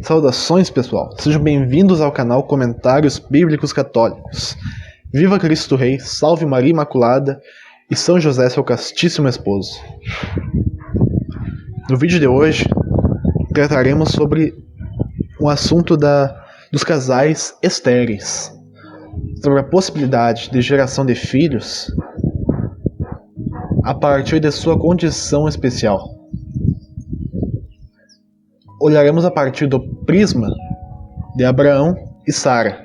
Saudações, pessoal! Sejam bem-vindos ao canal Comentários Bíblicos Católicos. Viva Cristo Rei, salve Maria Imaculada e São José, seu castíssimo esposo. No vídeo de hoje, trataremos sobre um assunto dos casais estéreis, sobre a possibilidade de geração de filhos a partir de sua condição especial. Olharemos a partir do prisma de Abraão e Sara.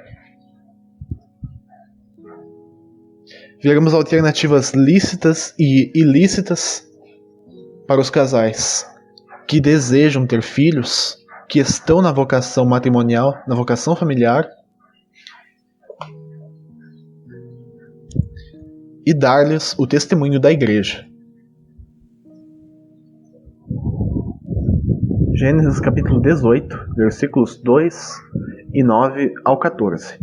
Veremos alternativas lícitas e ilícitas para os casais que desejam ter filhos, que estão na vocação matrimonial, na vocação familiar, e dar-lhes o testemunho da Igreja. Gênesis capítulo 18, versículos 2 e 9 ao 14.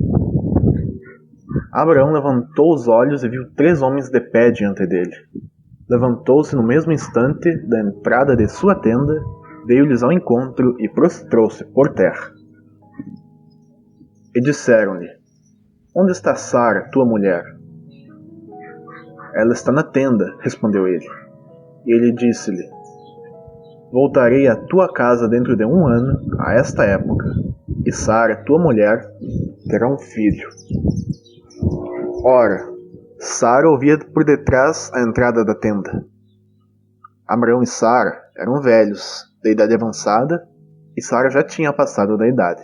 Abraão levantou os olhos e viu 3 homens de pé diante dele. Levantou-se no mesmo instante da entrada de sua tenda, veio-lhes ao encontro e prostrou-se por terra. E disseram-lhe: Onde está Sara, tua mulher? Ela está na tenda, respondeu ele. E ele disse-lhe: Voltarei à tua casa dentro de 1 ano, a esta época, e Sara, tua mulher, terá um filho. Ora, Sara ouvia por detrás a entrada da tenda. Abraão e Sara eram velhos, de idade avançada, e Sara já tinha passado da idade.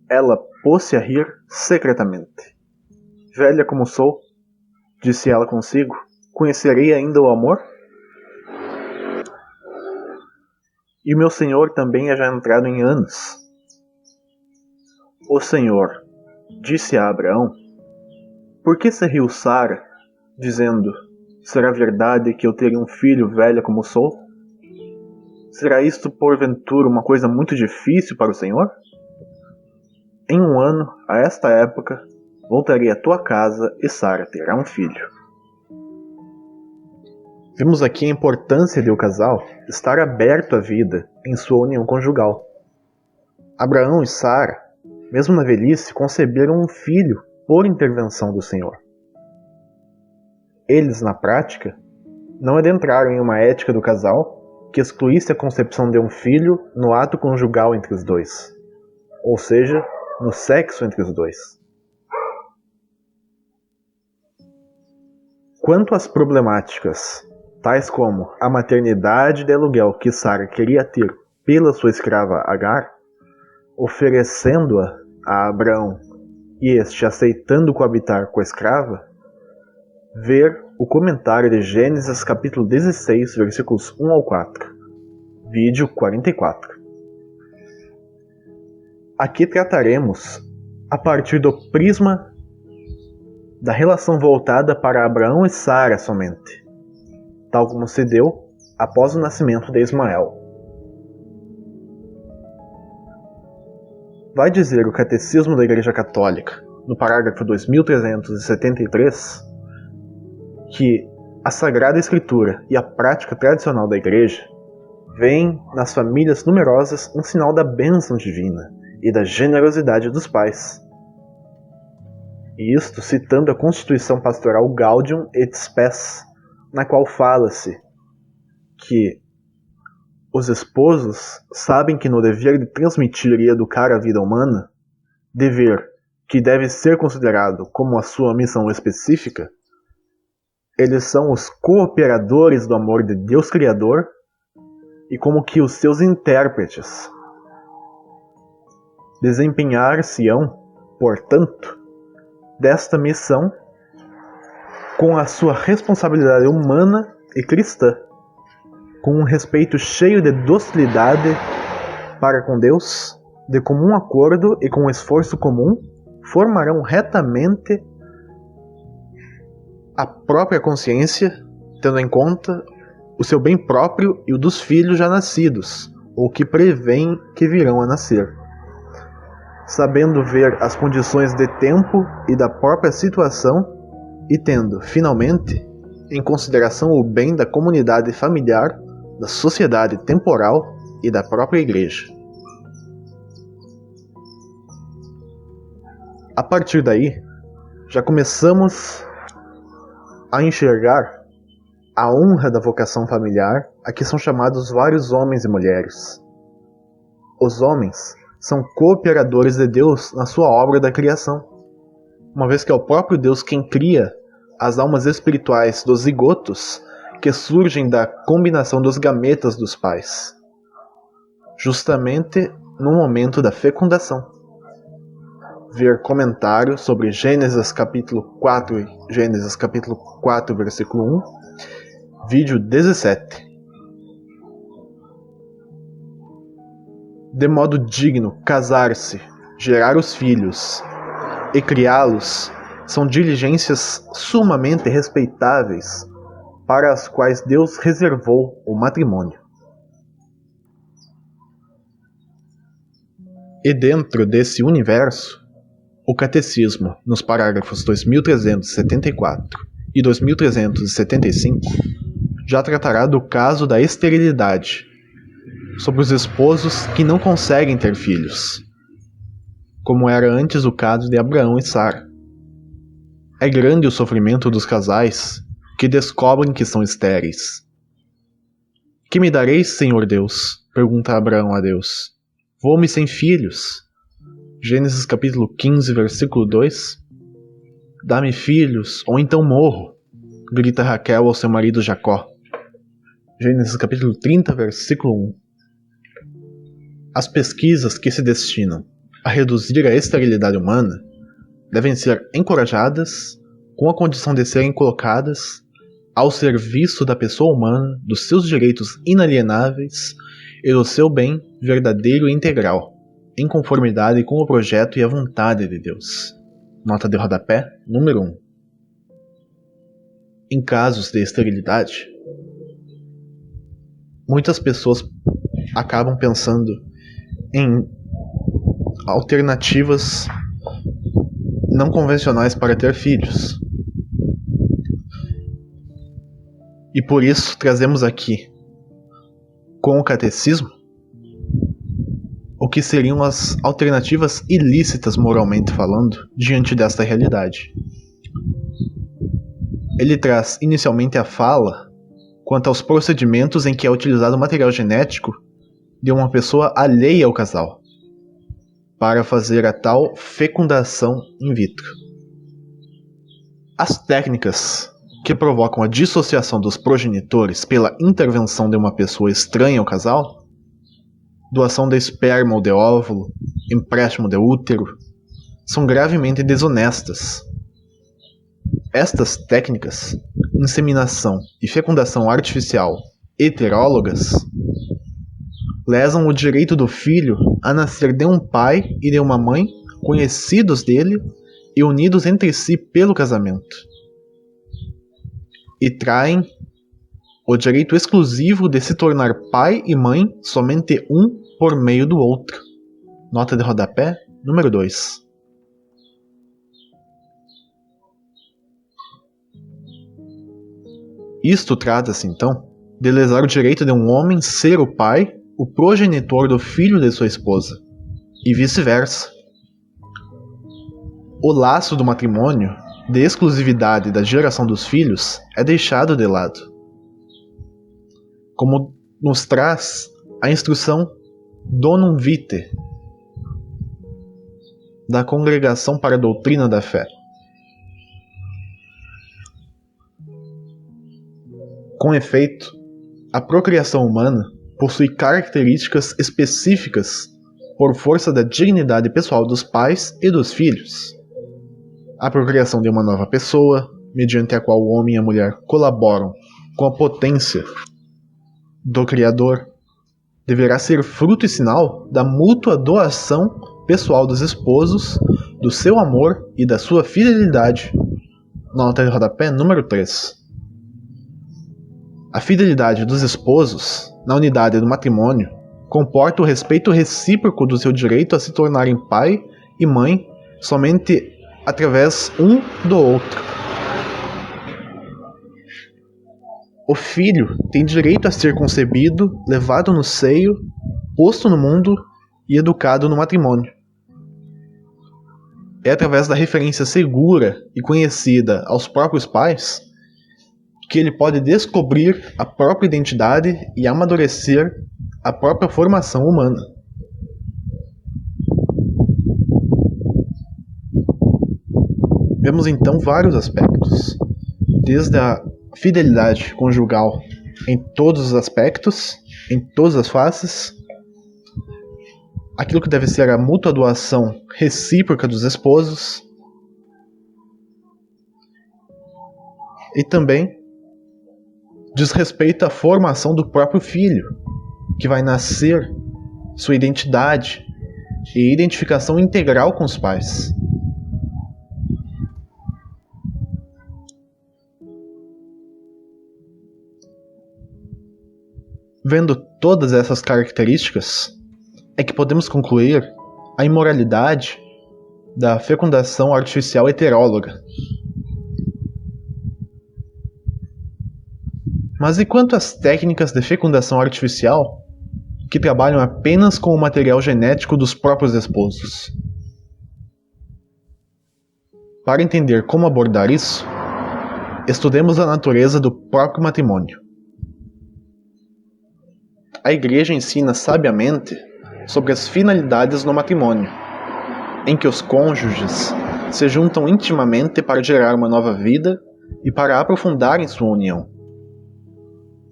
Ela pôs-se a rir secretamente. Velha como sou, disse ela consigo, conhecerei ainda o amor? E meu senhor também é já entrado em anos. O Senhor disse a Abraão: Por que se riu Sara, dizendo: Será verdade que eu terei um filho, velha como sou? Será isto porventura uma coisa muito difícil para o Senhor? Em 1 ano, a esta época, voltarei à tua casa e Sara terá um filho. Vimos aqui a importância de o casal estar aberto à vida em sua união conjugal. Abraão e Sara, mesmo na velhice, conceberam um filho por intervenção do Senhor. Eles, na prática, não adentraram em uma ética do casal que excluísse a concepção de um filho no ato conjugal entre os dois, ou seja, no sexo entre os dois. Quanto às problemáticas, tais como a maternidade de aluguel que Sara queria ter pela sua escrava Agar, oferecendo-a a Abraão e este aceitando coabitar com a escrava, ver o comentário de Gênesis capítulo 16, versículos 1 ao 4, vídeo 44. Aqui trataremos a partir do prisma da relação voltada para Abraão e Sara somente, tal como se deu após o nascimento de Ismael. Vai dizer o Catecismo da Igreja Católica, no parágrafo 2373, que a Sagrada Escritura e a prática tradicional da Igreja veem nas famílias numerosas um sinal da bênção divina e da generosidade dos pais. E isto citando a Constituição Pastoral Gaudium et Spes, na qual fala-se que os esposos sabem que no dever de transmitir e educar a vida humana, dever que deve ser considerado como a sua missão específica, eles são os cooperadores do amor de Deus Criador e como que os seus intérpretes. Desempenhar-se-ão, portanto, desta missão com a sua responsabilidade humana e cristã, com um respeito cheio de docilidade para com Deus, de comum acordo e com esforço comum, formarão retamente a própria consciência, tendo em conta o seu bem próprio e o dos filhos já nascidos, ou que prevêem que virão a nascer. Sabendo ver as condições de tempo e da própria situação, e tendo, finalmente, em consideração o bem da comunidade familiar, da sociedade temporal e da própria Igreja. A partir daí, já começamos a enxergar a honra da vocação familiar a que são chamados vários homens e mulheres. Os homens são cooperadores de Deus na sua obra da criação, uma vez que é o próprio Deus quem cria as almas espirituais dos zigotos que surgem da combinação dos gametas dos pais, justamente no momento da fecundação. Ver comentário sobre Gênesis capítulo 4 e Gênesis capítulo 4, versículo 1, vídeo 17. De modo digno, casar-se, gerar os filhos e criá-los são diligências sumamente respeitáveis para as quais Deus reservou o matrimônio. E dentro desse universo, o Catecismo, nos parágrafos 2374 e 2375, já tratará do caso da esterilidade, sobre os esposos que não conseguem ter filhos, como era antes o caso de Abraão e Sara. É grande o sofrimento dos casais que descobrem que são estéreis. Que me dareis, Senhor Deus? Pergunta Abraão a Deus. Vou-me sem filhos. Gênesis capítulo 15, versículo 2. Dá-me filhos, ou então morro, grita Raquel ao seu marido Jacó. Gênesis capítulo 30, versículo 1. As pesquisas que se destinam a reduzir a esterilidade humana devem ser encorajadas com a condição de serem colocadas ao serviço da pessoa humana, dos seus direitos inalienáveis e do seu bem verdadeiro e integral, em conformidade com o projeto e a vontade de Deus. Nota de rodapé número 1. Em casos de esterilidade, muitas pessoas acabam pensando em alternativas não convencionais para ter filhos. E por isso trazemos aqui, com o Catecismo, o que seriam as alternativas ilícitas moralmente falando diante desta realidade. Ele traz inicialmente a fala quanto aos procedimentos em que é utilizado o material genético de uma pessoa alheia ao casal, para fazer a tal fecundação in vitro. As técnicas que provocam a dissociação dos progenitores pela intervenção de uma pessoa estranha ao casal, doação de esperma ou de óvulo, empréstimo de útero, são gravemente desonestas. Estas técnicas, inseminação e fecundação artificial heterólogas, lesam o direito do filho a nascer de um pai e de uma mãe conhecidos dele e unidos entre si pelo casamento, e traem o direito exclusivo de se tornar pai e mãe somente um por meio do outro. Nota de rodapé número 2. Isto trata-se, então, de lesar o direito de um homem ser o pai, o progenitor do filho de sua esposa, e vice-versa. O laço do matrimônio, de exclusividade da geração dos filhos, é deixado de lado, como nos traz a instrução Donum Vitae da Congregação para a Doutrina da Fé. Com efeito, a procriação humana possui características específicas por força da dignidade pessoal dos pais e dos filhos. A procriação de uma nova pessoa, mediante a qual o homem e a mulher colaboram com a potência do Criador, deverá ser fruto e sinal da mútua doação pessoal dos esposos, do seu amor e da sua fidelidade. Nota de rodapé número 3. A fidelidade dos esposos, na unidade do matrimônio, comporta o respeito recíproco do seu direito a se tornarem pai e mãe somente através um do outro. O filho tem direito a ser concebido, levado no seio posto no mundo e educado no matrimônio. É através da referência segura e conhecida aos próprios pais que ele pode descobrir a própria identidade e amadurecer a própria formação humana. Vemos então vários aspectos, desde a fidelidade conjugal em todos os aspectos, em todas as faces, aquilo que deve ser a mútua doação recíproca dos esposos, e também diz respeito à formação do próprio filho, que vai nascer, sua identidade e identificação integral com os pais. Vendo todas essas características, é que podemos concluir a imoralidade da fecundação artificial heteróloga. Mas e quanto às técnicas de fecundação artificial que trabalham apenas com o material genético dos próprios esposos? Para entender como abordar isso, estudemos a natureza do próprio matrimônio. A Igreja ensina sabiamente sobre as finalidades do matrimônio, em que os cônjuges se juntam intimamente para gerar uma nova vida e para aprofundar em sua união.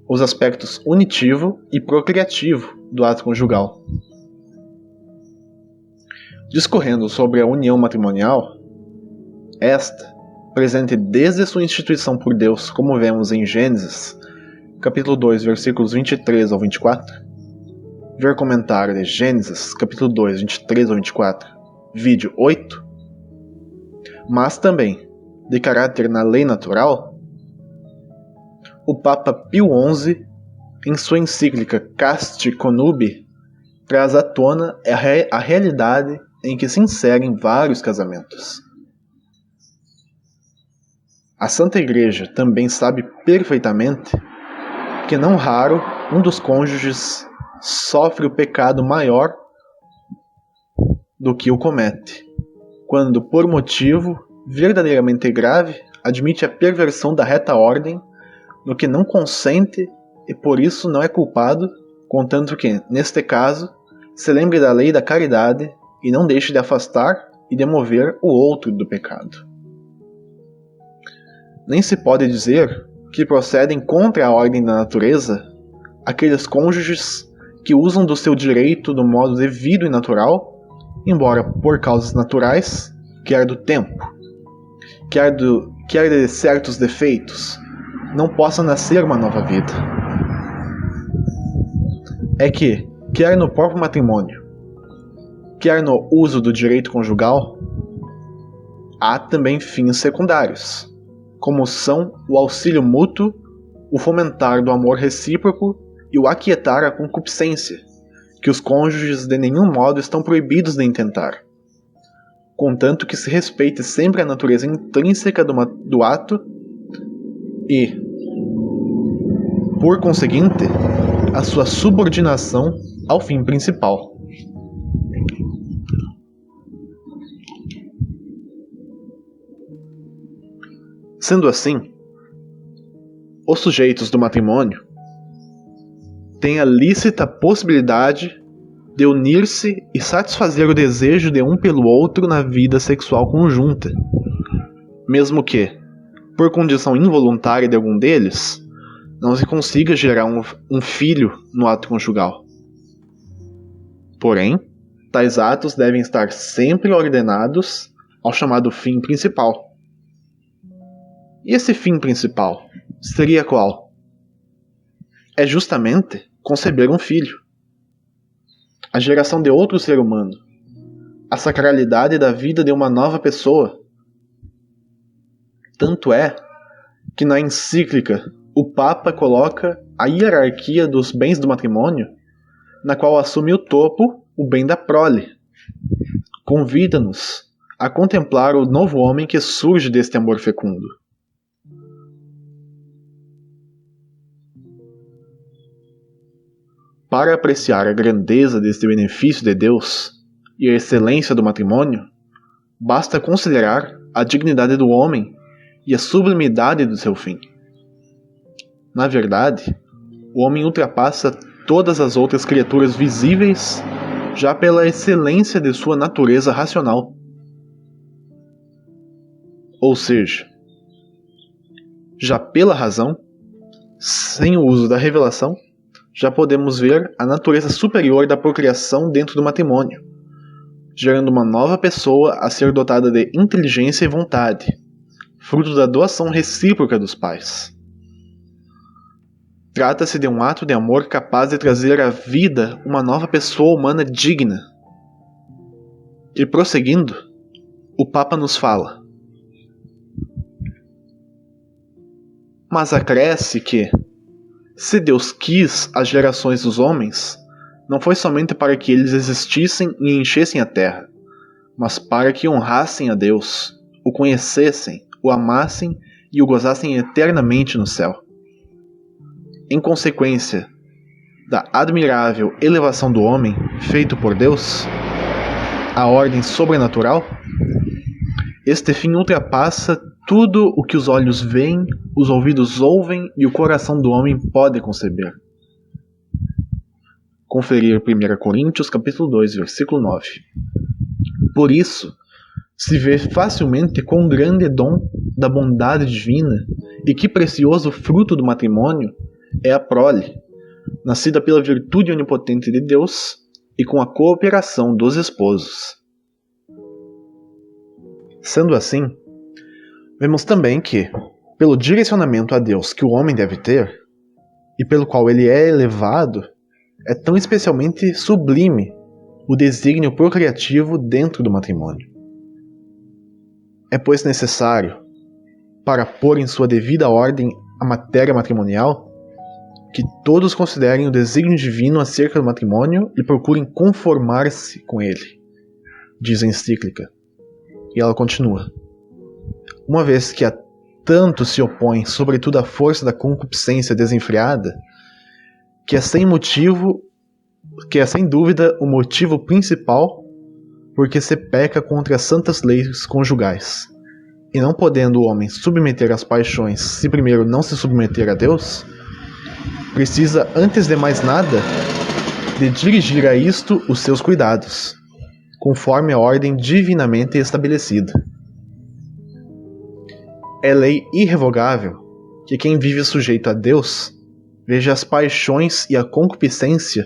Os aspectos unitivo e procriativo do ato conjugal. Discorrendo sobre a união matrimonial, esta, presente desde sua instituição por Deus, como vemos em Gênesis, capítulo 2, versículos 23 ao 24, ver comentário de Gênesis, capítulo 2, 23 ao 24, vídeo 8, mas também, de caráter na lei natural, o Papa Pio XI, em sua encíclica Casti Connubii, traz à tona a realidade em que se inserem vários casamentos. A Santa Igreja também sabe perfeitamente que não raro um dos cônjuges sofre o pecado maior do que o comete, quando, por motivo verdadeiramente grave, admite a perversão da reta ordem, no que não consente e por isso não é culpado, contanto que, neste caso, se lembre da lei da caridade e não deixe de afastar e de mover o outro do pecado. Nem se pode dizer que procedem contra a ordem da natureza aqueles cônjuges que usam do seu direito do modo devido e natural, embora por causas naturais, quer do tempo, quer de certos defeitos, não possa nascer uma nova vida. É que, quer no próprio matrimônio, quer no uso do direito conjugal, há também fins secundários, como são o auxílio mútuo, o fomentar do amor recíproco e o aquietar a concupiscência, que os cônjuges de nenhum modo estão proibidos de intentar, contanto que se respeite sempre a natureza intrínseca do ato e, por conseguinte, a sua subordinação ao fim principal. Sendo assim, os sujeitos do matrimônio têm a lícita possibilidade de unir-se e satisfazer o desejo de um pelo outro na vida sexual conjunta, mesmo que, por condição involuntária de algum deles, não se consiga gerar um filho no ato conjugal. Porém, tais atos devem estar sempre ordenados ao chamado fim principal. E esse fim principal seria qual? É justamente conceber um filho. A geração de outro ser humano. A sacralidade da vida de uma nova pessoa. Tanto é que na encíclica o Papa coloca a hierarquia dos bens do matrimônio, na qual assume o topo o bem da prole. Convida-nos a contemplar o novo homem que surge deste amor fecundo. para apreciar a grandeza deste benefício de Deus e a excelência do matrimônio, basta considerar a dignidade do homem e a sublimidade do seu fim. Na verdade, o homem ultrapassa todas as outras criaturas visíveis já pela excelência de sua natureza racional. Ou seja, já pela razão, sem o uso da revelação, já podemos ver a natureza superior da procriação dentro do matrimônio, gerando uma nova pessoa a ser dotada de inteligência e vontade, fruto da doação recíproca dos pais. Trata-se de um ato de amor capaz de trazer à vida uma nova pessoa humana digna. E prosseguindo, o Papa nos fala: mas acresce que, se Deus quis as gerações dos homens, não foi somente para que eles existissem e enchessem a terra, mas para que honrassem a Deus, o conhecessem, o amassem e o gozassem eternamente no céu. Em consequência da admirável elevação do homem feito por Deus, a ordem sobrenatural, este fim ultrapassa tudo o que os olhos veem, os ouvidos ouvem e o coração do homem pode conceber. Conferir 1 Coríntios capítulo 2, versículo 9. Por isso, se vê facilmente quão grande dom da bondade divina e que precioso fruto do matrimônio é a prole, nascida pela virtude onipotente de Deus e com a cooperação dos esposos. Sendo assim, vemos também que, pelo direcionamento a Deus que o homem deve ter, e pelo qual ele é elevado, é tão especialmente sublime o desígnio procriativo dentro do matrimônio. É, pois, necessário, para pôr em sua devida ordem a matéria matrimonial, que todos considerem o desígnio divino acerca do matrimônio e procurem conformar-se com ele, diz a encíclica. E ela continua: uma vez que a tanto se opõe, sobretudo à força da concupiscência desenfreada, que é sem dúvida o motivo principal porque se peca contra as santas leis conjugais, e não podendo o homem submeter às paixões se primeiro não se submeter a Deus, precisa, antes de mais nada, de dirigir a isto os seus cuidados, conforme a ordem divinamente estabelecida. É lei irrevogável que quem vive sujeito a Deus veja as paixões e a concupiscência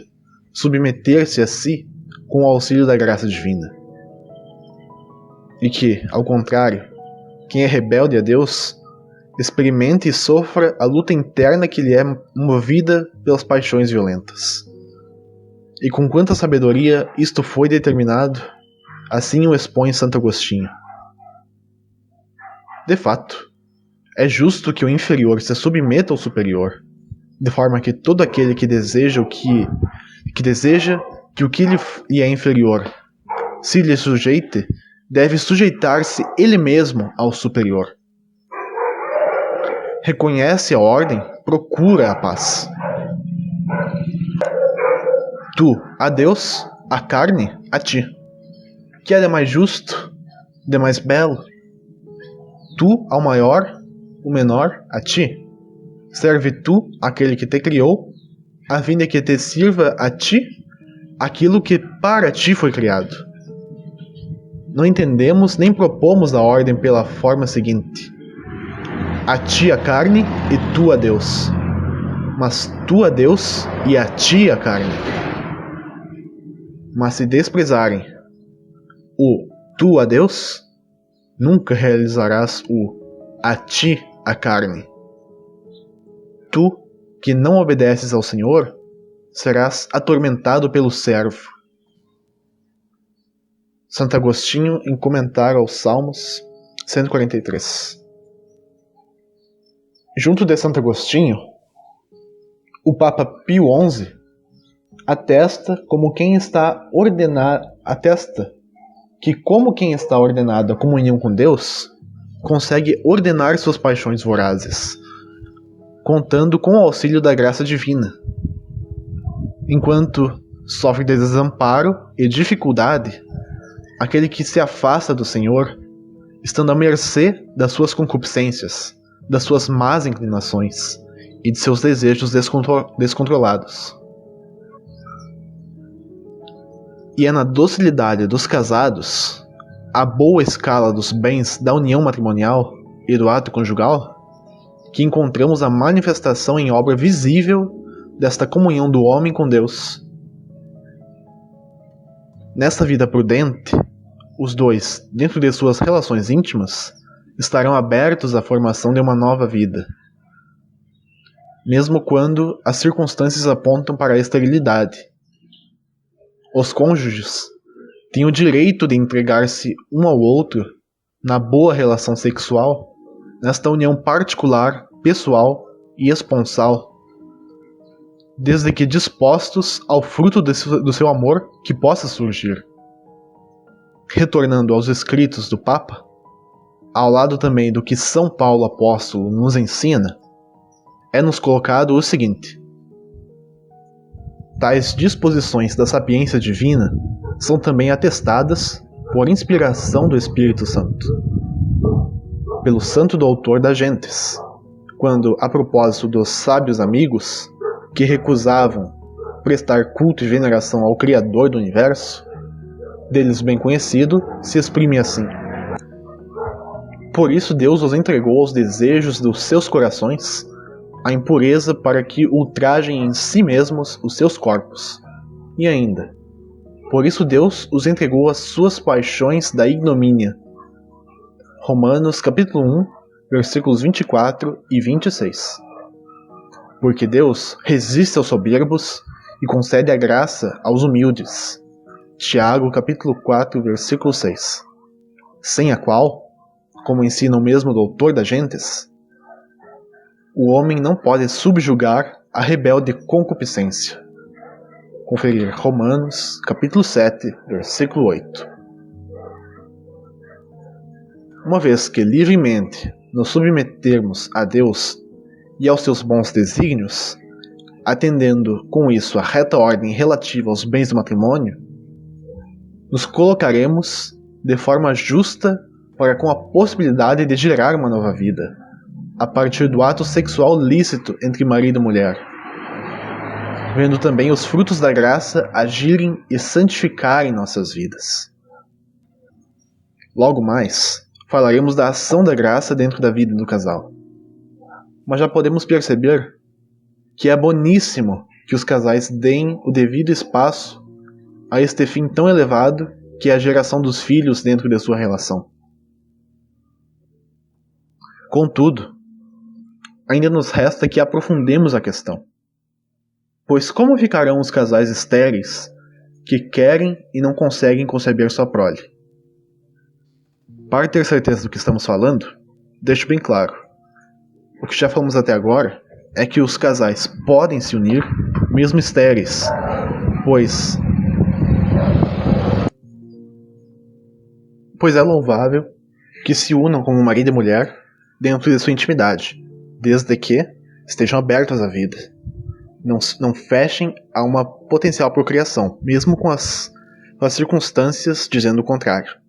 submeter-se a si com o auxílio da graça divina. E que, ao contrário, quem é rebelde a Deus experimente e sofra a luta interna que lhe é movida pelas paixões violentas. E com quanta sabedoria isto foi determinado, assim o expõe Santo Agostinho. De fato, é justo que o inferior se submeta ao superior, de forma que todo aquele que deseja que o que lhe é inferior se lhe sujeite, deve sujeitar-se ele mesmo ao superior. Reconhece a ordem, procura a paz. Tu, a Deus, a carne, a ti. Que é de mais justo, de mais belo? Tu ao maior, o menor a ti. Serve tu aquele que te criou, a fim de que te sirva a ti aquilo que para ti foi criado. Não entendemos nem propomos a ordem pela forma seguinte: a ti a carne e tu a Deus, mas tu a Deus e a ti a carne. Mas se desprezarem o tu a Deus, nunca realizarás o a ti a carne. Tu, que não obedeces ao Senhor, serás atormentado pelo servo. Santo Agostinho, em comentário aos Salmos 143. Junto de Santo Agostinho, o Papa Pio XI atesta que como quem está ordenado à comunhão com Deus consegue ordenar suas paixões vorazes, contando com o auxílio da graça divina. enquanto sofre de desamparo e dificuldade aquele que se afasta do Senhor, estando à mercê das suas concupiscências, das suas más inclinações e de seus desejos descontrolados. E é na docilidade dos casados, a boa escala dos bens da união matrimonial e do ato conjugal, que encontramos a manifestação em obra visível desta comunhão do homem com Deus. Nesta vida prudente, os dois, dentro de suas relações íntimas, estarão abertos à formação de uma nova vida, mesmo quando as circunstâncias apontam para a esterilidade. Os cônjuges têm o direito de entregar-se um ao outro na boa relação sexual, nesta união particular, pessoal e esponsal, desde que dispostos ao fruto do seu amor que possa surgir. Retornando aos escritos do Papa, ao lado também do que São Paulo Apóstolo nos ensina, é-nos colocado o seguinte: tais disposições da sapiência divina são também atestadas por inspiração do Espírito Santo, pelo santo doutor das gentes, quando, a propósito dos sábios amigos que recusavam prestar culto e veneração ao Criador do Universo, deles bem conhecido, se exprime assim: por isso Deus os entregou aos desejos dos seus corações, a impureza para que ultrajem em si mesmos os seus corpos. E ainda, por isso Deus os entregou às suas paixões da ignomínia. Romanos capítulo 1, versículos 24 e 26. Porque Deus resiste aos soberbos e concede a graça aos humildes. Tiago capítulo 4, versículo 6. Sem a qual, como ensina o mesmo doutor das gentes, o homem não pode subjugar a rebelde concupiscência. Conferir Romanos capítulo 7, versículo 8. Uma vez que livremente nos submetermos a Deus e aos seus bons desígnios, atendendo com isso a reta ordem relativa aos bens do matrimônio, nos colocaremos de forma justa para com a possibilidade de gerar uma nova vida, a partir do ato sexual lícito entre marido e mulher, vendo também os frutos da graça agirem e santificarem nossas vidas. Logo mais, falaremos da ação da graça dentro da vida do casal. Mas já podemos perceber que é boníssimo que os casais deem o devido espaço a este fim tão elevado que é a geração dos filhos dentro de sua relação. Contudo, ainda nos resta que aprofundemos a questão. Pois como ficarão os casais estéreis que querem e não conseguem conceber sua prole? Para ter certeza do que estamos falando, deixo bem claro. O que já falamos até agora é que os casais podem se unir, mesmo estéreis, pois é louvável que se unam como marido e mulher dentro de sua intimidade, desde que estejam abertos à vida. Não fechem a uma potencial procriação, mesmo com as circunstâncias dizendo o contrário.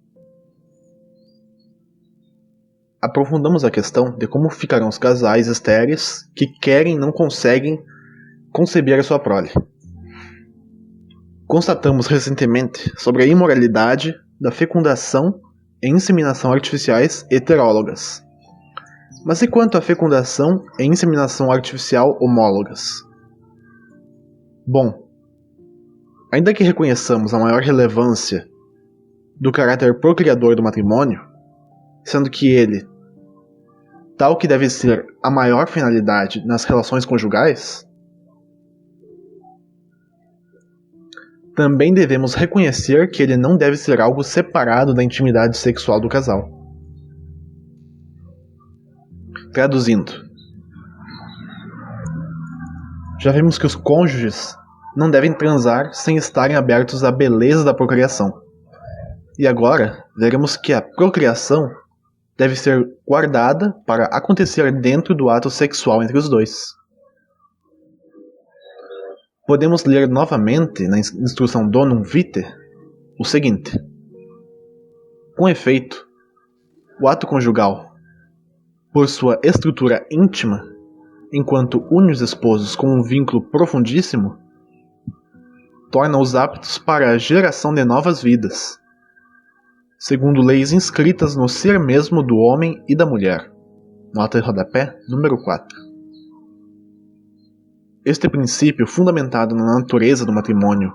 Aprofundamos a questão de como ficarão os casais estéreis que querem e não conseguem conceber a sua prole. Constatamos recentemente sobre a imoralidade da fecundação e inseminação artificiais heterólogas. Mas e quanto à fecundação e inseminação artificial homólogas? Bom, ainda que reconheçamos a maior relevância do caráter procriador do matrimônio, sendo que ele, tal que deve ser a maior finalidade nas relações conjugais, também devemos reconhecer que ele não deve ser algo separado da intimidade sexual do casal. Traduzindo, já vimos que os cônjuges não devem transar sem estarem abertos à beleza da procriação. E agora, veremos que a procriação deve ser guardada para acontecer dentro do ato sexual entre os dois. podemos ler novamente na instrução Donum Vitae o seguinte: com efeito, o ato conjugal, por sua estrutura íntima, enquanto une os esposos com um vínculo profundíssimo, torna-os aptos para a geração de novas vidas, segundo leis inscritas no ser mesmo do homem e da mulher. Nota de rodapé número 4. Este princípio, fundamentado na natureza do matrimônio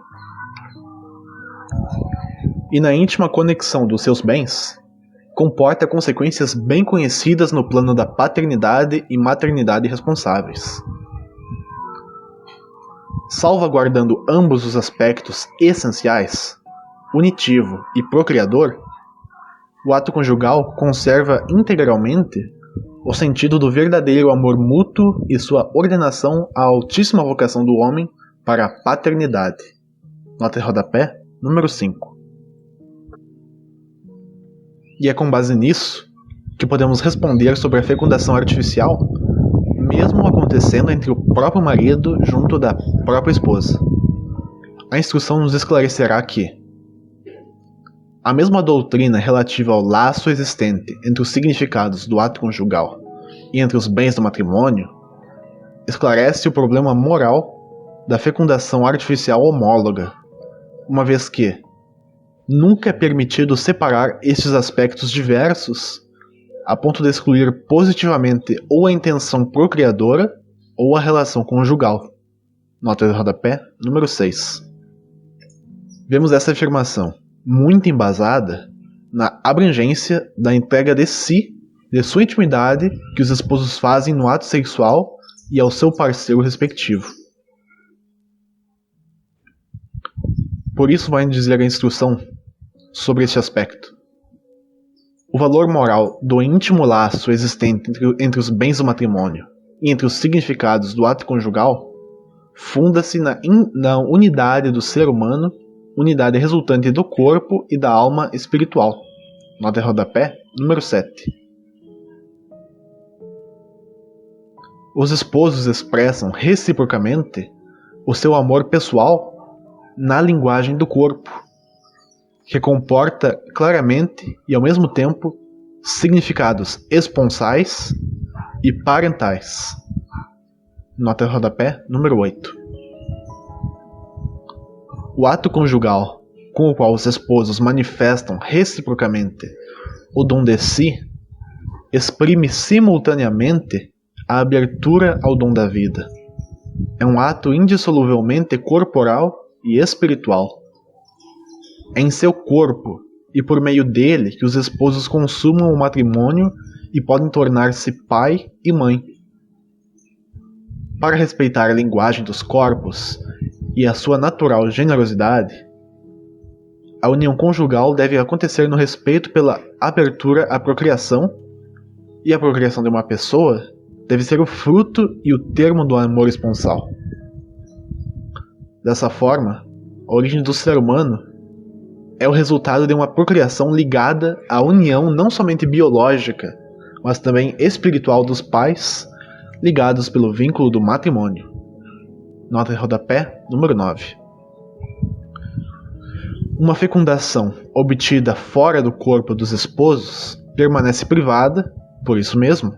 e na íntima conexão dos seus bens, comporta consequências bem conhecidas no plano da paternidade e maternidade responsáveis. Salvaguardando ambos os aspectos essenciais, unitivo e procriador, o ato conjugal conserva integralmente o sentido do verdadeiro amor mútuo e sua ordenação à altíssima vocação do homem para a paternidade. Nota de rodapé número 5. E é com base nisso que podemos responder sobre a fecundação artificial, mesmo acontecendo entre o próprio marido junto da própria esposa. A instrução nos esclarecerá que a mesma doutrina relativa ao laço existente entre os significados do ato conjugal e entre os bens do matrimônio esclarece o problema moral da fecundação artificial homóloga, uma vez que nunca é permitido separar estes aspectos diversos a ponto de excluir positivamente ou a intenção procriadora ou a relação conjugal. Nota de rodapé número 6. Vemos essa afirmação muito embasada na abrangência da entrega de si, de sua intimidade, que os esposos fazem no ato sexual e ao seu parceiro respectivo. Por isso vai dizer a instrução sobre este aspecto. O valor moral do íntimo laço existente entre os bens do matrimônio e entre os significados do ato conjugal funda-se na unidade do ser humano, unidade resultante do corpo e da alma espiritual. Nota de rodapé número 7. Os esposos expressam reciprocamente o seu amor pessoal na linguagem do corpo, que comporta claramente e ao mesmo tempo significados esponsais e parentais. Nota de rodapé número 8. O ato conjugal, com o qual os esposos manifestam reciprocamente o dom de si, exprime simultaneamente a abertura ao dom da vida. É um ato indissoluvelmente corporal e espiritual. É em seu corpo e por meio dele que os esposos consumam o matrimônio e podem tornar-se pai e mãe. Para respeitar a linguagem dos corpos e a sua natural generosidade, a união conjugal deve acontecer no respeito pela abertura à procriação, e a procriação de uma pessoa deve ser o fruto e o termo do amor esponsal. Dessa forma, a origem do ser humano é o resultado de uma procriação ligada à união não somente biológica, mas também espiritual dos pais, ligados pelo vínculo do matrimônio. Nota de rodapé número 9. Uma fecundação obtida fora do corpo dos esposos permanece privada, por isso mesmo,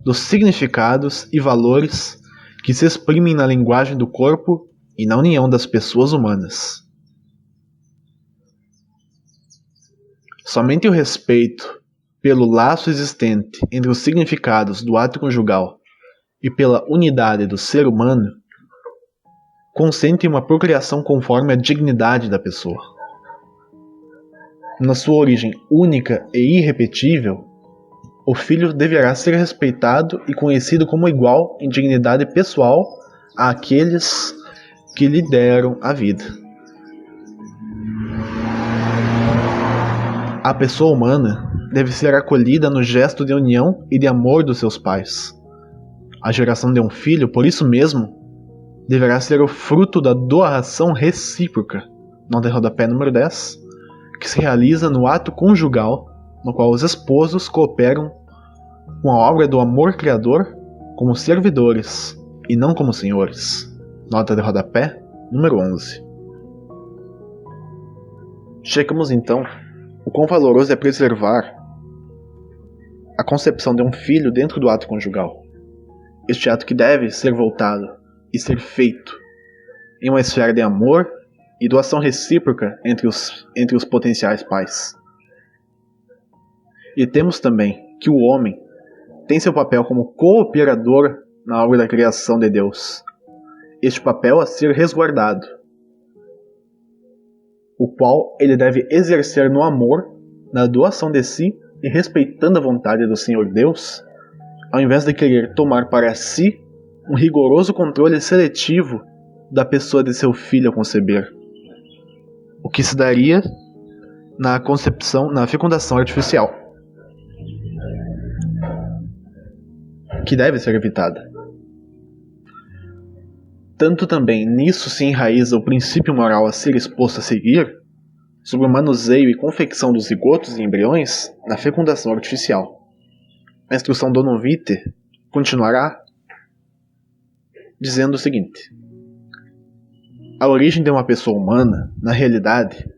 dos significados e valores que se exprimem na linguagem do corpo e na união das pessoas humanas. Somente o respeito pelo laço existente entre os significados do ato conjugal e pela unidade do ser humano consente em uma procriação conforme a dignidade da pessoa. Na sua origem única e irrepetível, o filho deverá ser respeitado e conhecido como igual em dignidade pessoal àqueles que lhe deram a vida. A pessoa humana deve ser acolhida no gesto de união e de amor dos seus pais. A geração de um filho, por isso mesmo, deverá ser o fruto da doação recíproca, nota de rodapé número 10, que se realiza no ato conjugal, no qual os esposos cooperam com a obra do amor criador como servidores e não como senhores. Nota de rodapé número 11. Chegamos então o quão valoroso é preservar a concepção de um filho dentro do ato conjugal. Este ato que deve ser voltado e ser feito em uma esfera de amor e doação recíproca entre os potenciais pais. E temos também que o homem tem seu papel como cooperador na obra da criação de Deus. Este papel a ser resguardado, o qual ele deve exercer no amor, na doação de si e respeitando a vontade do Senhor Deus, ao invés de querer tomar para si um rigoroso controle seletivo da pessoa de seu filho ao conceber, o que se daria na fecundação artificial, que deve ser evitada. Tanto também nisso se enraiza o princípio moral a ser exposto a seguir, sobre o manuseio e confecção dos zigotos e embriões na fecundação artificial. A instrução Donum Vitae continuará dizendo o seguinte: a origem de uma pessoa humana, na realidade,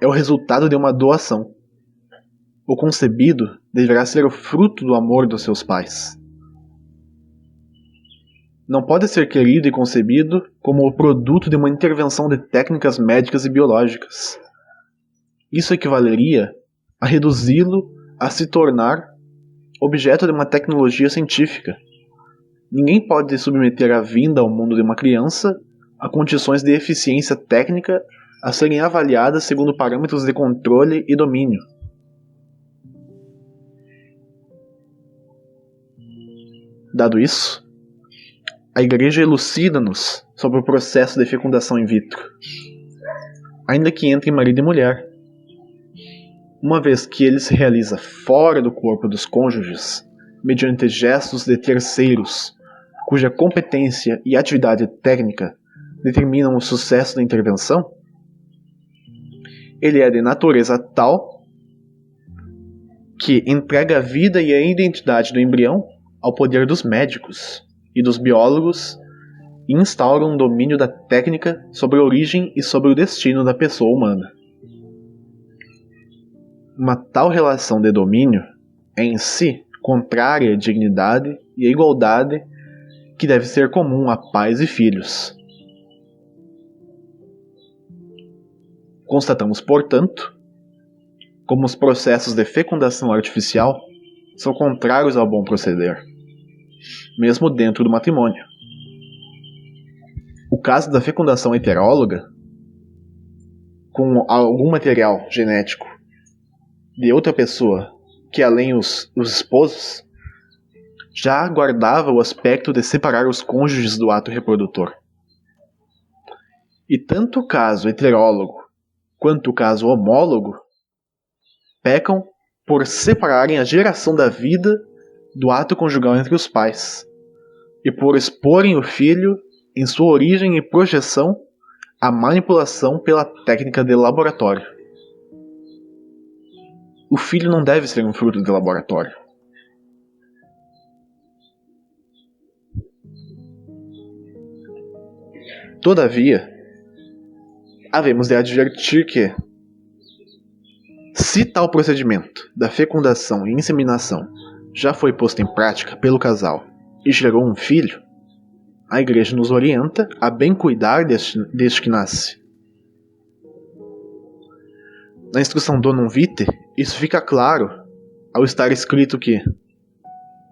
é o resultado de uma doação. O concebido deverá ser o fruto do amor dos seus pais. Não pode ser querido e concebido como o produto de uma intervenção de técnicas médicas e biológicas. Isso equivaleria a reduzi-lo a se tornar objeto de uma tecnologia científica. Ninguém pode submeter a vinda ao mundo de uma criança a condições de eficiência técnica a serem avaliadas segundo parâmetros de controle e domínio. Dado isso, a Igreja elucida-nos sobre o processo de fecundação in vitro, ainda que entre marido e mulher, uma vez que ele se realiza fora do corpo dos cônjuges, mediante gestos de terceiros, cuja competência e atividade técnica determinam o sucesso da intervenção. Ele é de natureza tal que entrega a vida e a identidade do embrião ao poder dos médicos e dos biólogos e instaura um domínio da técnica sobre a origem e sobre o destino da pessoa humana. Uma tal relação de domínio é em si contrária à dignidade e à igualdade que deve ser comum a pais e filhos. Constatamos, portanto, como os processos de fecundação artificial são contrários ao bom proceder, mesmo dentro do matrimônio. O caso da fecundação heteróloga, com algum material genético de outra pessoa que além os esposos, já guardava o aspecto de separar os cônjuges do ato reprodutor. E tanto o caso heterólogo quanto o caso homólogo pecam por separarem a geração da vida do ato conjugal entre os pais e por exporem o filho em sua origem e projeção à manipulação pela técnica de laboratório. O filho não deve ser um fruto de laboratório. Todavia, havemos de advertir que, se tal procedimento da fecundação e inseminação já foi posto em prática pelo casal e gerou um filho, a Igreja nos orienta a bem cuidar deste que nasce. Na instrução Donum Vitae, isso fica claro ao estar escrito que,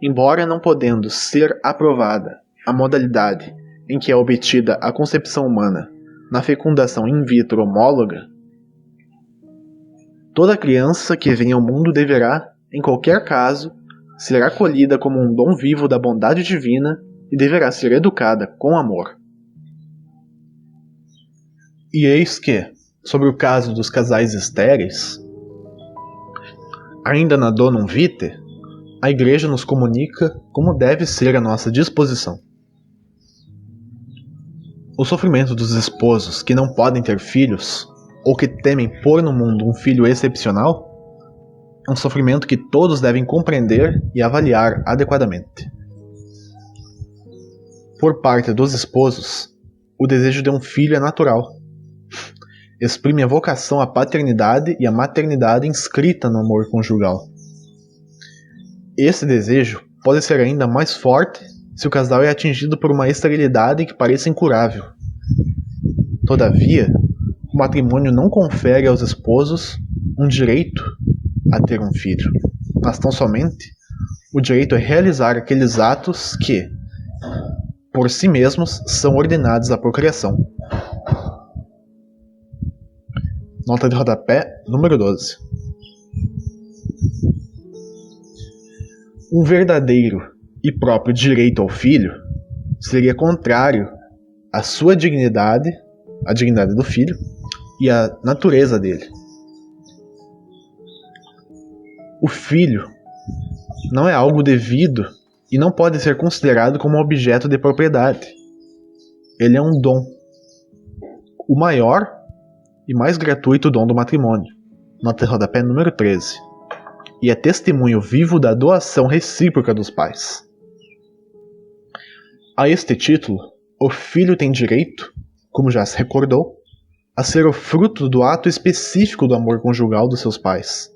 embora não podendo ser aprovada a modalidade em que é obtida a concepção humana na fecundação in vitro homóloga, toda criança que vem ao mundo deverá, em qualquer caso, ser acolhida como um dom vivo da bondade divina e deverá ser educada com amor. E eis que, sobre o caso dos casais estéreis, ainda na Donum Vitae, a Igreja nos comunica como deve ser a nossa disposição. O sofrimento dos esposos que não podem ter filhos, ou que temem pôr no mundo um filho excepcional, é um sofrimento que todos devem compreender e avaliar adequadamente. Por parte dos esposos, o desejo de um filho é natural. Exprime a vocação à paternidade e à maternidade inscrita no amor conjugal. Esse desejo pode ser ainda mais forte se o casal é atingido por uma esterilidade que pareça incurável. Todavia, o matrimônio não confere aos esposos um direito a ter um filho, mas tão somente o direito a realizar aqueles atos que, por si mesmos, são ordenados à procriação. Nota de rodapé número 12. Um verdadeiro e próprio direito ao filho seria contrário à sua dignidade, à dignidade do filho e à natureza dele. O filho não é algo devido e não pode ser considerado como objeto de propriedade. Ele é um dom, o maior e mais gratuito dom do matrimônio. Nota de rodapé número 13. E é testemunho vivo da doação recíproca dos pais. A este título, o filho tem direito, como já se recordou, a ser o fruto do ato específico do amor conjugal dos seus pais.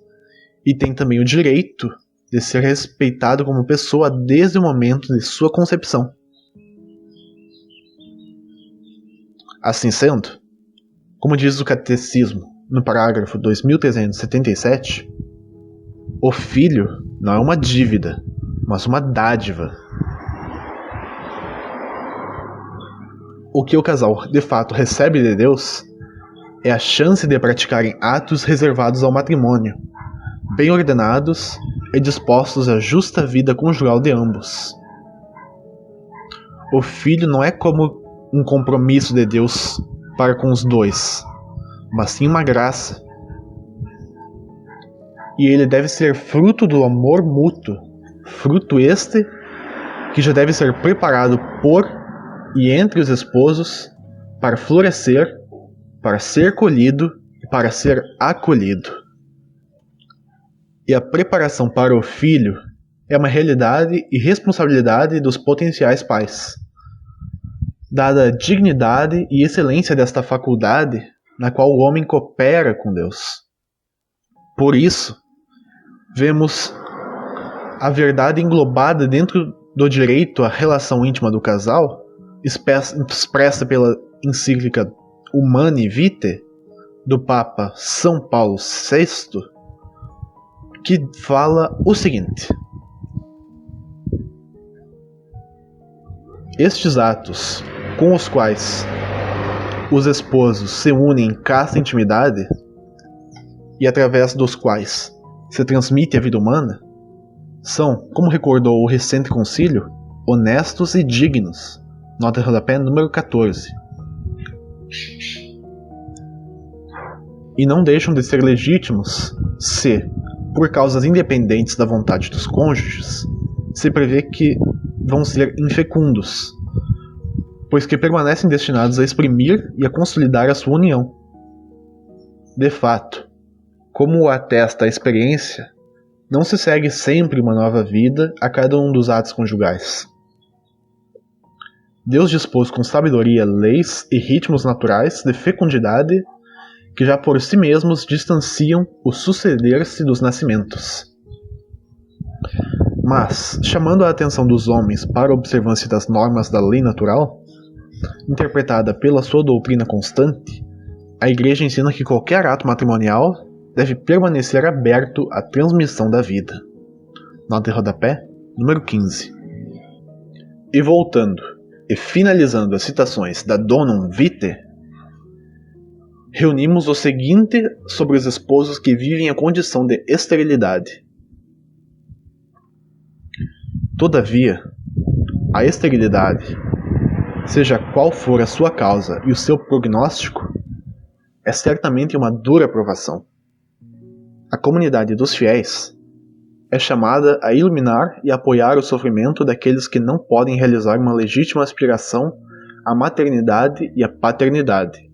E tem também o direito de ser respeitado como pessoa desde o momento de sua concepção. Assim sendo, como diz o Catecismo no parágrafo 2377, o filho não é uma dívida, mas uma dádiva. O que o casal de fato recebe de Deus é a chance de praticarem atos reservados ao matrimônio, bem ordenados e dispostos à justa vida conjugal de ambos. O filho não é como um compromisso de Deus para com os dois, mas sim uma graça. E ele deve ser fruto do amor mútuo, fruto este que já deve ser preparado por e entre os esposos para florescer, para ser colhido e para ser acolhido. E a preparação para o filho é uma realidade e responsabilidade dos potenciais pais. Dada a dignidade e excelência desta faculdade na qual o homem coopera com Deus. Por isso, vemos a verdade englobada dentro do direito à relação íntima do casal, expressa pela encíclica Humanae Vitae do Papa São Paulo VI, que fala o seguinte: estes atos com os quais os esposos se unem em casta intimidade e através dos quais se transmite a vida humana são, como recordou o recente concílio, honestos e dignos. Nota de rodapé número 14. E não deixam de ser legítimos se, por causas independentes da vontade dos cônjuges, se prevê que vão ser infecundos, pois que permanecem destinados a exprimir e a consolidar a sua união. De fato, como atesta a experiência, não se segue sempre uma nova vida a cada um dos atos conjugais. Deus dispôs com sabedoria leis e ritmos naturais de fecundidade que já por si mesmos distanciam o suceder-se dos nascimentos. Mas, chamando a atenção dos homens para a observância das normas da lei natural, interpretada pela sua doutrina constante, a Igreja ensina que qualquer ato matrimonial deve permanecer aberto à transmissão da vida. Nota de rodapé número 15. E voltando e finalizando as citações da Donum Vitae, reunimos o seguinte sobre os esposos que vivem a condição de esterilidade. Todavia, a esterilidade, seja qual for a sua causa e o seu prognóstico, é certamente uma dura provação. A comunidade dos fiéis é chamada a iluminar e apoiar o sofrimento daqueles que não podem realizar uma legítima aspiração à maternidade e à paternidade.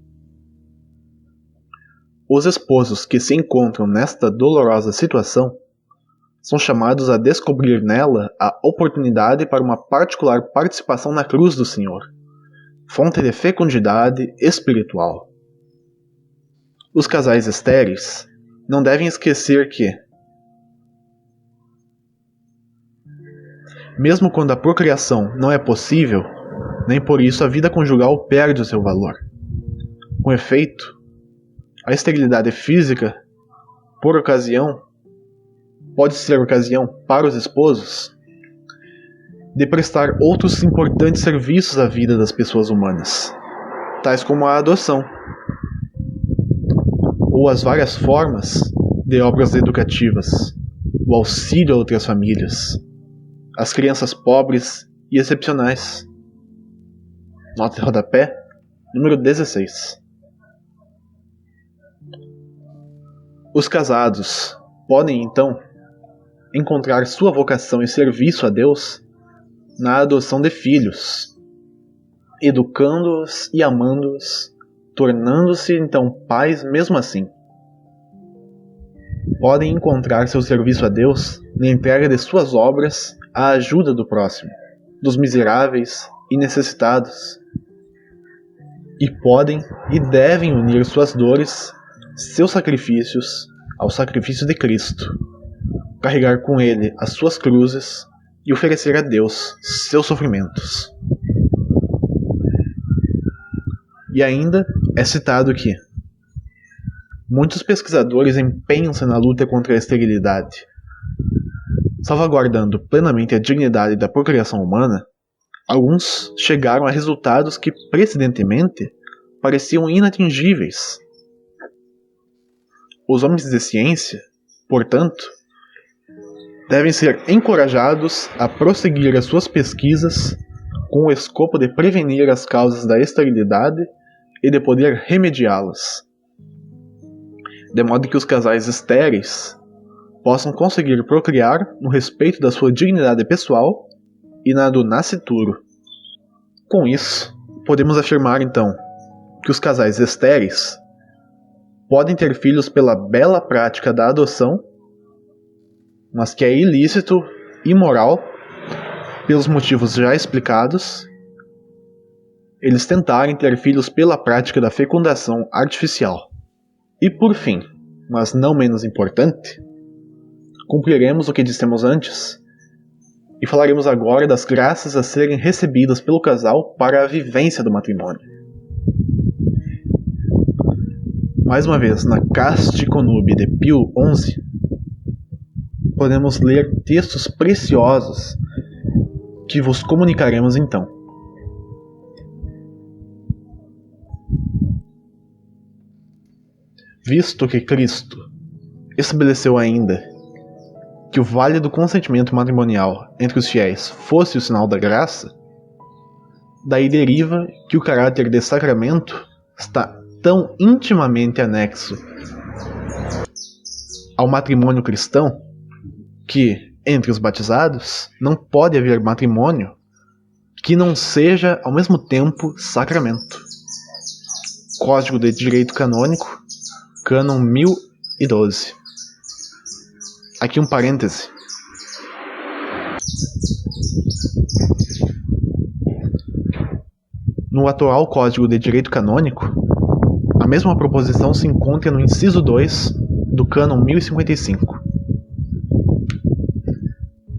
Os esposos que se encontram nesta dolorosa situação são chamados a descobrir nela a oportunidade para uma particular participação na cruz do Senhor, fonte de fecundidade espiritual. Os casais estéreis não devem esquecer que, mesmo quando a procriação não é possível, nem por isso a vida conjugal perde o seu valor. Com efeito, a esterilidade física, por ocasião, pode ser ocasião para os esposos de prestar outros importantes serviços à vida das pessoas humanas, tais como a adoção, ou as várias formas de obras educativas, o auxílio a outras famílias, as crianças pobres e excepcionais. Nota de rodapé, número 16. Os casados podem, então, encontrar sua vocação e serviço a Deus na adoção de filhos, educando-os e amando-os, tornando-se então pais mesmo assim. Podem encontrar seu serviço a Deus na entrega de suas obras à ajuda do próximo, dos miseráveis e necessitados. E podem e devem unir suas dores, seus sacrifícios, ao sacrifício de Cristo, carregar com ele as suas cruzes e oferecer a Deus seus sofrimentos. E ainda é citado que muitos pesquisadores empenham-se na luta contra a esterilidade, salvaguardando plenamente a dignidade da procriação humana. Alguns chegaram a resultados que precedentemente pareciam inatingíveis. Os homens de ciência, portanto, devem ser encorajados a prosseguir as suas pesquisas com o escopo de prevenir as causas da esterilidade e de poder remediá-las, de modo que os casais estéreis possam conseguir procriar no respeito da sua dignidade pessoal e na do nascituro. Com isso, podemos afirmar então que os casais estéreis podem ter filhos pela bela prática da adoção, mas que é ilícito e imoral, pelos motivos já explicados, eles tentarem ter filhos pela prática da fecundação artificial. E por fim, mas não menos importante, cumpriremos o que dissemos antes e falaremos agora das graças a serem recebidas pelo casal para a vivência do matrimônio. Mais uma vez, na Caste Connubii de Pio XI, podemos ler textos preciosos que vos comunicaremos então. Visto que Cristo estabeleceu ainda que o vale do consentimento matrimonial entre os fiéis fosse o sinal da graça, daí deriva que o caráter de sacramento está tão intimamente anexo ao matrimônio cristão que, entre os batizados, não pode haver matrimônio que não seja, ao mesmo tempo, sacramento. Código de Direito Canônico, Cânon 1012. Aqui um parêntese. No atual Código de Direito Canônico, a mesma proposição se encontra no inciso 2 do Cânon 1055.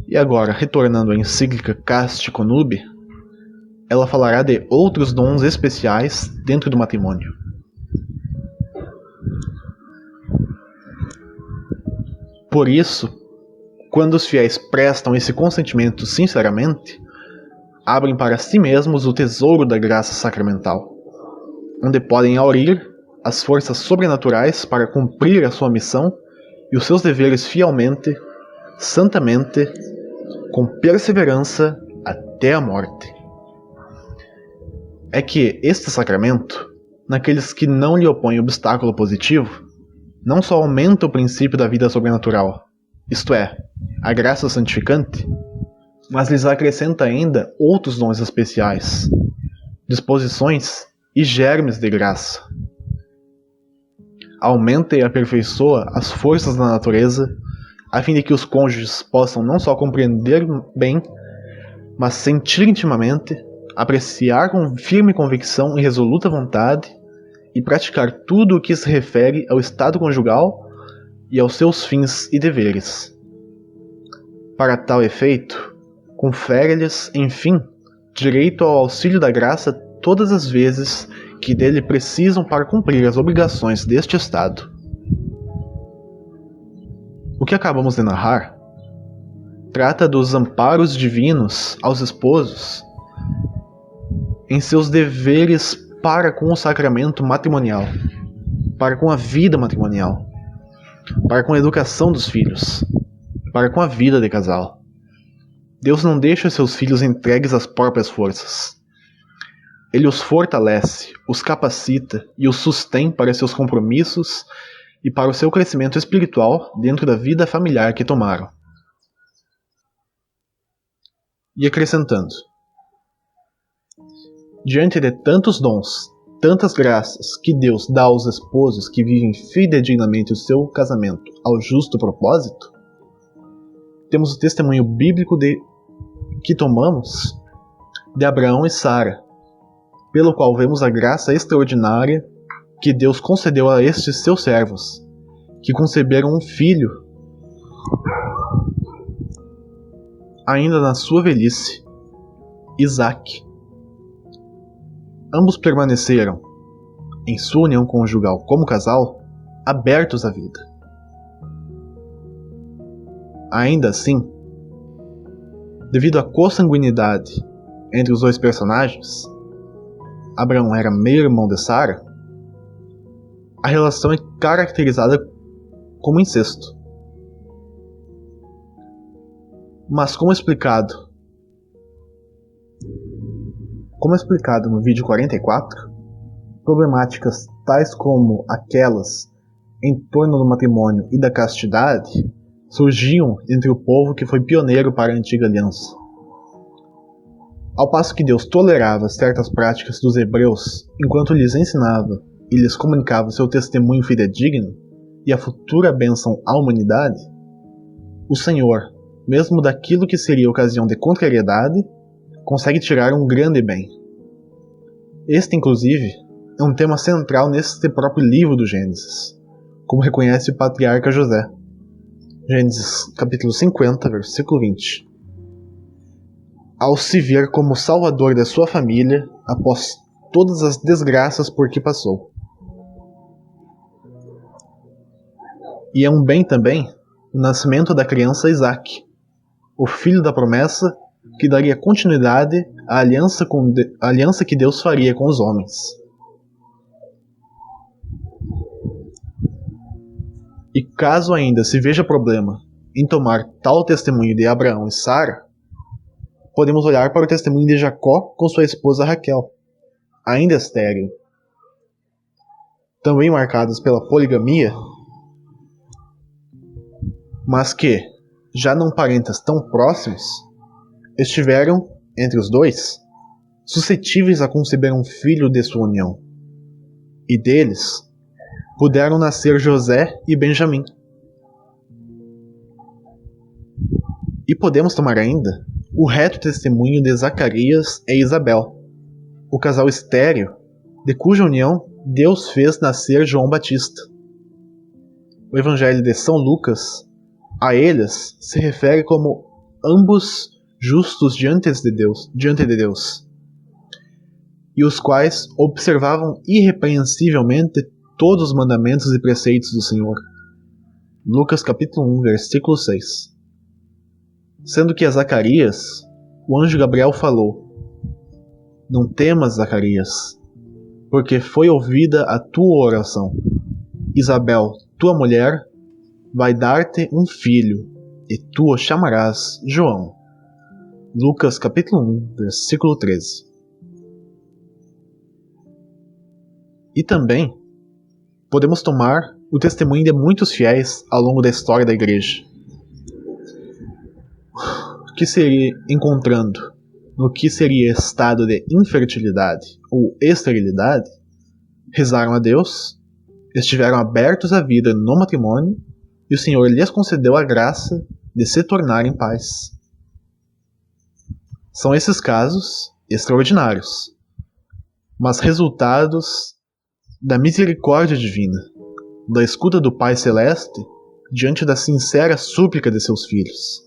E agora, retornando à encíclica Caste Connubii, ela falará de outros dons especiais dentro do matrimônio. Por isso, quando os fiéis prestam esse consentimento sinceramente, abrem para si mesmos o tesouro da graça sacramental, onde podem aurir as forças sobrenaturais para cumprir a sua missão e os seus deveres fielmente, santamente, com perseverança até a morte. É que este sacramento, naqueles que não lhe opõem obstáculo positivo, não só aumenta o princípio da vida sobrenatural, isto é, a graça santificante, mas lhes acrescenta ainda outros dons especiais, disposições e germes de graça. Aumenta e aperfeiçoa as forças da natureza, a fim de que os cônjuges possam não só compreender bem, mas sentir intimamente apreciar com firme convicção e resoluta vontade e praticar tudo o que se refere ao estado conjugal e aos seus fins e deveres. Para tal efeito, confere-lhes, enfim, direito ao auxílio da graça todas as vezes que dele precisam para cumprir as obrigações deste estado. O que acabamos de narrar trata dos amparos divinos aos esposos em seus deveres para com o sacramento matrimonial, para com a vida matrimonial, para com a educação dos filhos, para com a vida de casal. Deus não deixa seus filhos entregues às próprias forças. Ele os fortalece, os capacita e os sustém para seus compromissos e para o seu crescimento espiritual dentro da vida familiar que tomaram. E acrescentando: diante de tantos dons, tantas graças que Deus dá aos esposos que vivem fidedignamente o seu casamento ao justo propósito, temos o testemunho bíblico que tomamos de Abraão e Sara, pelo qual vemos a graça extraordinária que Deus concedeu a estes seus servos, que conceberam um filho ainda na sua velhice, Isaque. Ambos permaneceram, em sua união conjugal como casal, abertos à vida. Ainda assim, devido à consanguinidade entre os dois personagens, Abraão era meio-irmão de Sara, a relação é caracterizada como incesto. Mas como explicado no vídeo 44, problemáticas tais como aquelas em torno do matrimônio e da castidade surgiam entre o povo que foi pioneiro para a antiga aliança. Ao passo que Deus tolerava certas práticas dos hebreus enquanto lhes ensinava e lhes comunicava seu testemunho fidedigno e a futura bênção à humanidade, o Senhor, mesmo daquilo que seria ocasião de contrariedade, consegue tirar um grande bem. Este, inclusive, é um tema central neste próprio livro do Gênesis, como reconhece o patriarca José. Gênesis capítulo 50, versículo 20. Ao se ver como salvador da sua família após todas as desgraças por que passou. E é um bem também o nascimento da criança Isaque, o filho da promessa que daria continuidade à aliança que Deus faria com os homens. E caso ainda se veja problema em tomar tal testemunho de Abraão e Sara, podemos olhar para o testemunho de Jacó com sua esposa Raquel, ainda estéril. Também marcados pela poligamia, mas que, já não parentes tão próximos, estiveram, entre os dois, suscetíveis a conceber um filho de sua união. E deles puderam nascer José e Benjamim. E podemos tomar ainda o reto testemunho de Zacarias e Isabel, o casal estéril, de cuja união Deus fez nascer João Batista. O Evangelho de São Lucas, a eles, se refere como ambos justos diante de Deus, e os quais observavam irrepreensivelmente todos os mandamentos e preceitos do Senhor. Lucas capítulo 1, versículo 6. Sendo que a Zacarias, o anjo Gabriel falou: não temas, Zacarias, porque foi ouvida a tua oração. Isabel, tua mulher, vai dar-te um filho, e tu o chamarás João. Lucas capítulo 1, versículo 13. E também podemos tomar o testemunho de muitos fiéis ao longo da história da igreja, que seria encontrando no que seria estado de infertilidade ou esterilidade, rezaram a Deus, estiveram abertos à vida no matrimônio e o Senhor lhes concedeu a graça de se tornarem pais. São esses casos extraordinários, mas resultados da misericórdia divina, da escuta do Pai Celeste diante da sincera súplica de seus filhos.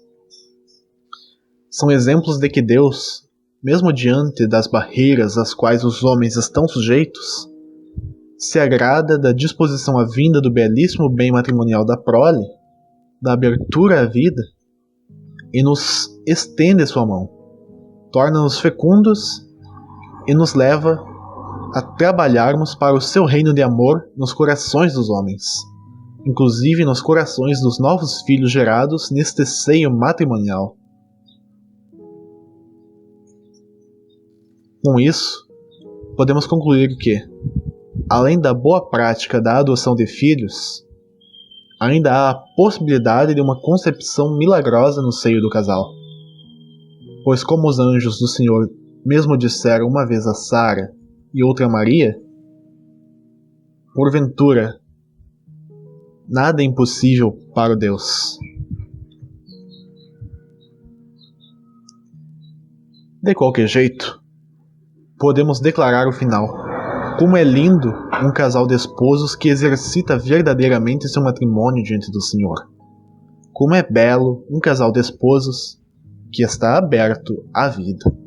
São exemplos de que Deus, mesmo diante das barreiras às quais os homens estão sujeitos, se agrada da disposição à vinda do belíssimo bem matrimonial da prole, da abertura à vida, e nos estende sua mão, torna-nos fecundos e nos leva a trabalharmos para o seu reino de amor nos corações dos homens, inclusive nos corações dos novos filhos gerados neste seio matrimonial. Com isso, podemos concluir que, além da boa prática da adoção de filhos, ainda há a possibilidade de uma concepção milagrosa no seio do casal. Pois como os anjos do Senhor mesmo disseram uma vez a Sara e outra a Maria, porventura, nada é impossível para o Deus. De qualquer jeito, podemos declarar o final. Como é lindo um casal de esposos que exercita verdadeiramente seu matrimônio diante do Senhor. Como é belo um casal de esposos que está aberto à vida.